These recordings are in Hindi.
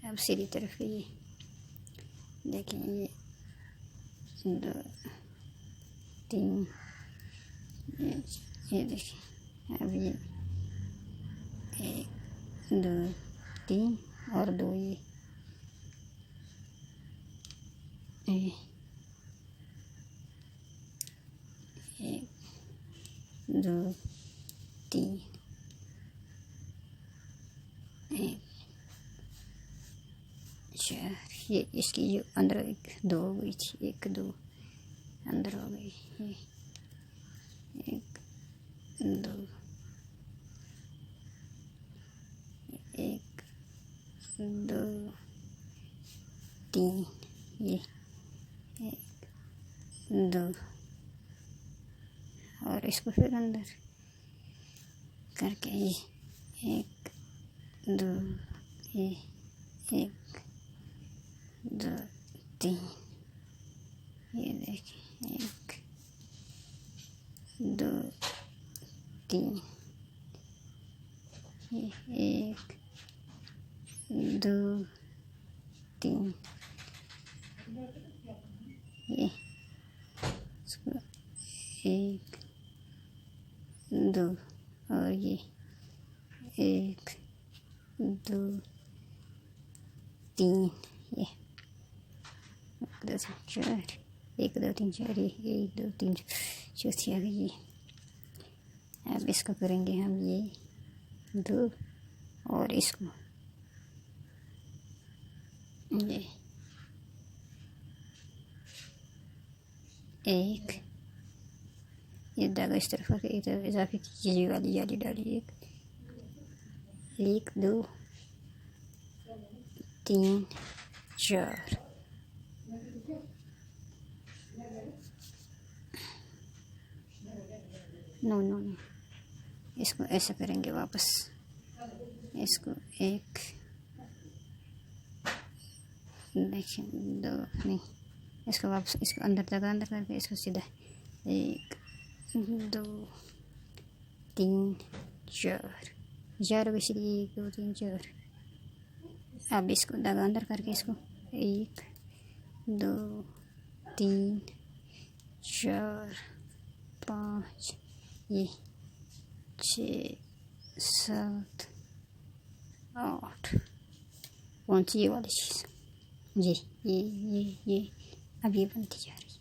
अब सीधी तरफ ये देखिए, ये 2 3, ये देखिए। अब ये 1 2 3 और 2 ये 1 2 3 1 4। ये इसकी जो अंदर 1 2 हो गई थी, 1 2 अंदर हो गई। ये 1 2 1 2 3, ये 1 2 और इसको फिर अंदर करके ये 1 2 ये 1 2 3, ये देखिए 1 2 3, ये 1 2 3, ये इसको 1 2 और ये 1 2 3, ये 1 2 3 4, 1 2 3 4, ये 1 2 3 चौथी आ गई ये। अब इसको करेंगे हम ये 2 और इसको ये 1, ये धागा इस तरफ करके एक तरफ इजाफे की ये वाली जाली डाली। 1 2 3 4, नो नो नो, इसको ऐसा करेंगे वापस। इसको 1 देखिए 2 नहीं, इसको वापस इसको अंदर धागा अंदर करके इसको सीधा 1 2 3 4 4 इसलिए 1 2 3 4। अब इसको धागा अंदर करके इसको 1 2 3 4 5, ये 6 7 8। कौन सी ये वाली चीज़, ये अब ये बनती जा रही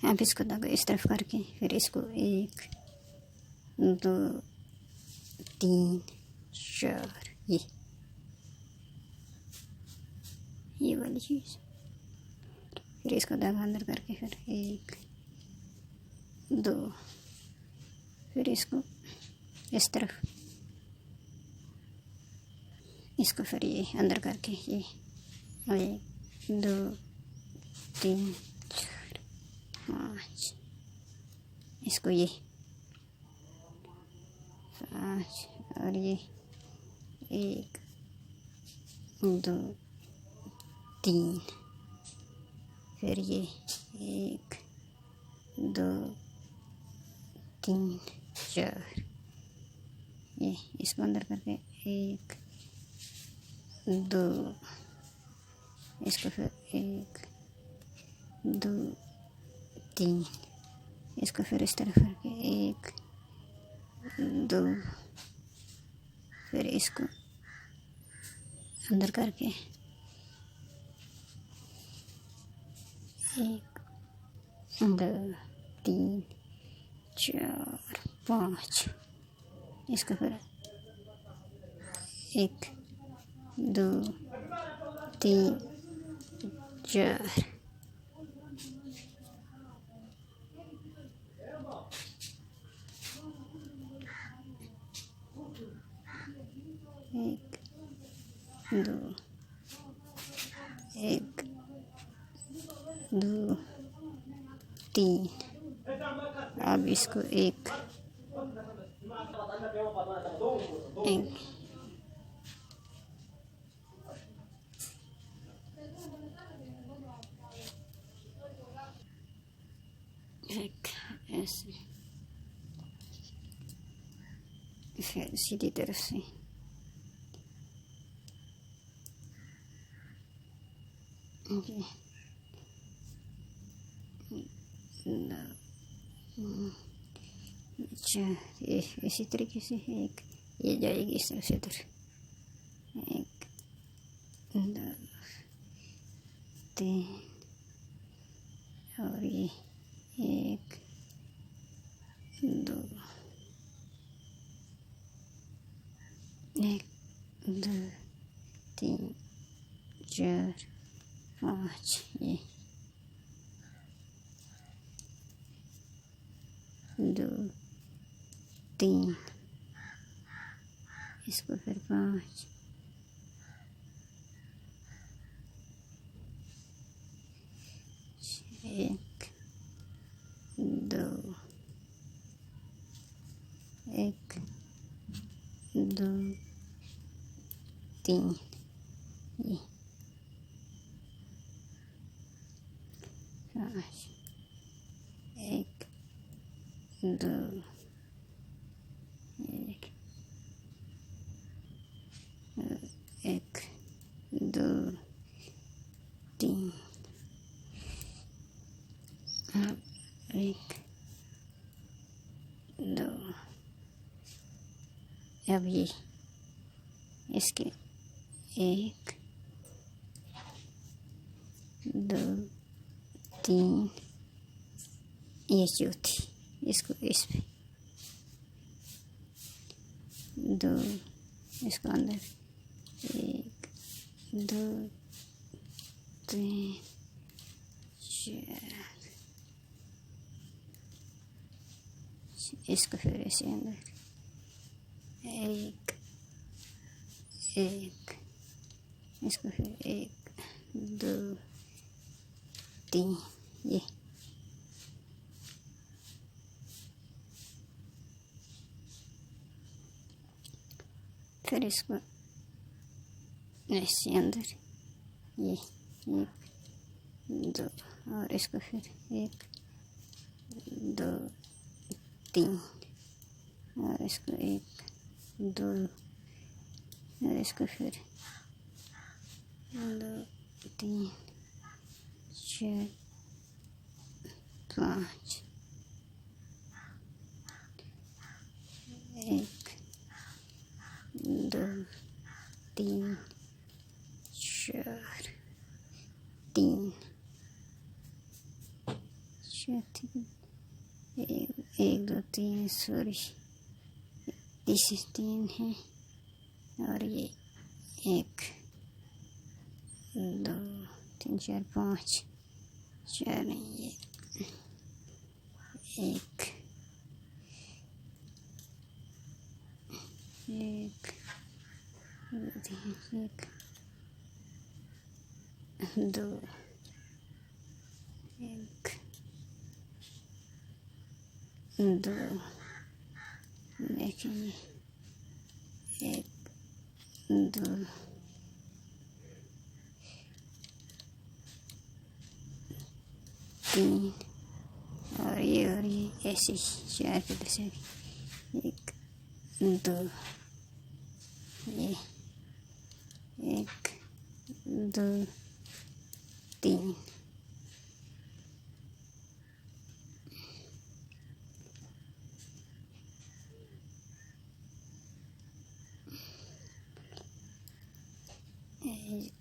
है। अब इसको धागा इस तरफ करके फिर इसको 1 2 3 4, ये वाली चीज़। फिर इसको धागा अंदर करके फिर 1 2, फिर इसको इस तरफ, इसको फिर ये अंदर करके ये 1 2 3 4 5, इसको ये 5 और ये 1 2 3, फिर ये 1 2 3 4, ये इसको अंदर करके 1 2, इसको फिर 1 2 3, इसको फिर इस तरफ करके 1 2, फिर इसको अंदर करके 1 2 3 4 5, इसको फिर 1 2 3 4, 1 2 1 2 3। अब इसको एक ऐसे फिर सीधी तरफ से ये अच्छा, ये इसी तरीके से एक ये जाएगी इस तरफ से उधर, 1 2 3 और ये 1 2 1 2 3 4 5 ये 2 3 इसको फिर 5 1 2 1 2 3 ये 5 1 2 1 2 3 1 2 अब ये इसके 1 2 3 ये चौथी इसको इस पे 2 इसको अंदर 1 2 3 4 इसको फिर ऐसे अंदर 1 1 इसको फिर 1 2 3 ये फिर इसको ऐसे अंदर ये 1 2 और इसको फिर 1 2 3 और इसको 1 2 और इसको फिर 2 3 4 5 1 2 3 4 3 चौथी 1 2 3 सॉरी तीसरी 3 है और ये 1 2 3 4 5 4 नहीं ये 1 1 2 1 2 देखिए 1 2 3 और ये ऐसे 4 के दशा 1 2 ये 1 2 3 1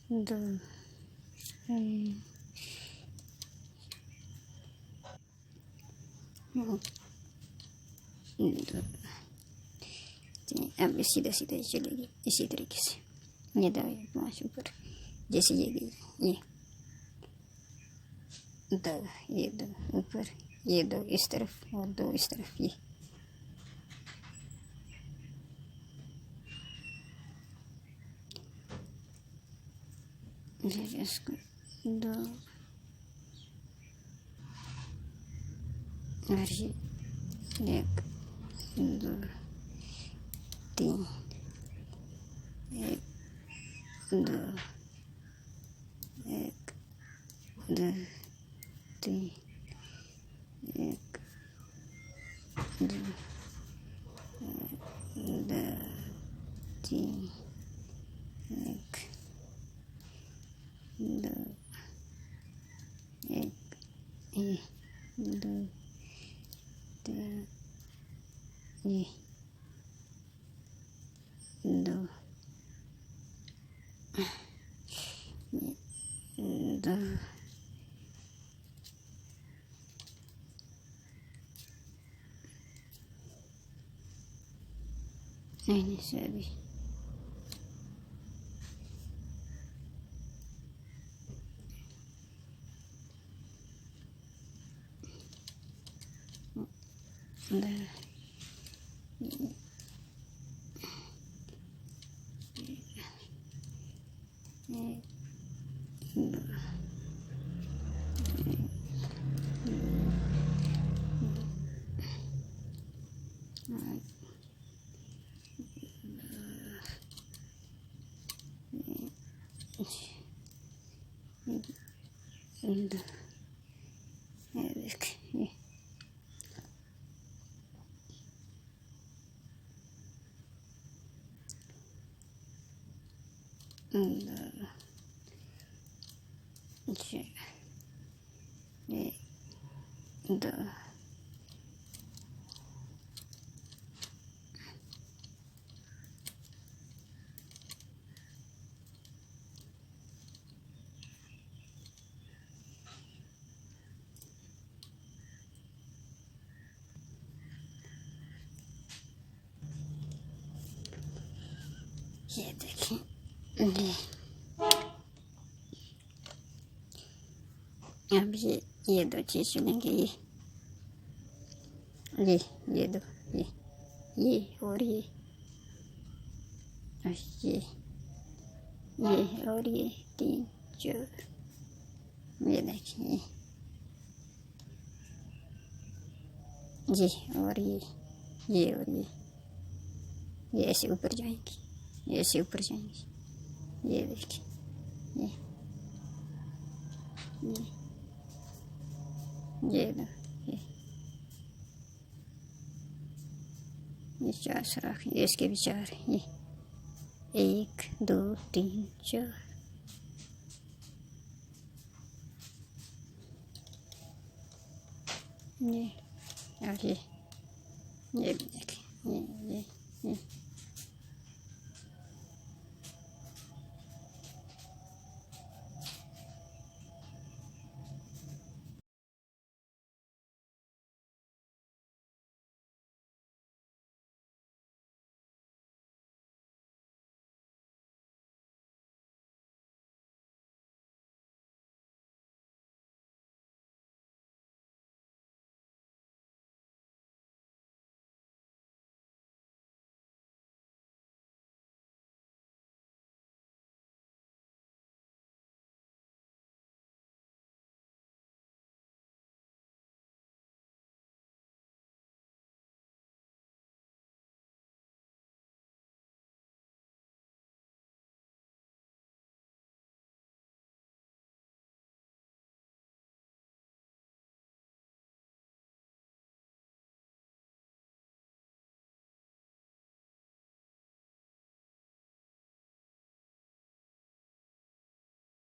2 3 1 2 3 अब सीधा सीधा चलेगी इसी तरीके से ये 5 ऊपर जैसे ये गई ये 2 ये 2 ऊपर ये 2 इस तरफ और 2 इस तरफ ये फिर इसको 2 और ये 1 2 3 1 2 1 दो तीन एक दो दो तीन एक दो एक दो तीन दो दो नहीं सभी दो ये देखें अब ये दो चीज़ चुनेंगे ये दो ये और ये और ये तीन चार ये देखिए जी और ये ऐसे ऊपर जाएंगी ऐसे ऊपर जाएंगी ये देखिए ये दो ये चार सुराख ये इसके भी चार ये एक दो तीन चार ये और ये भी देखें ये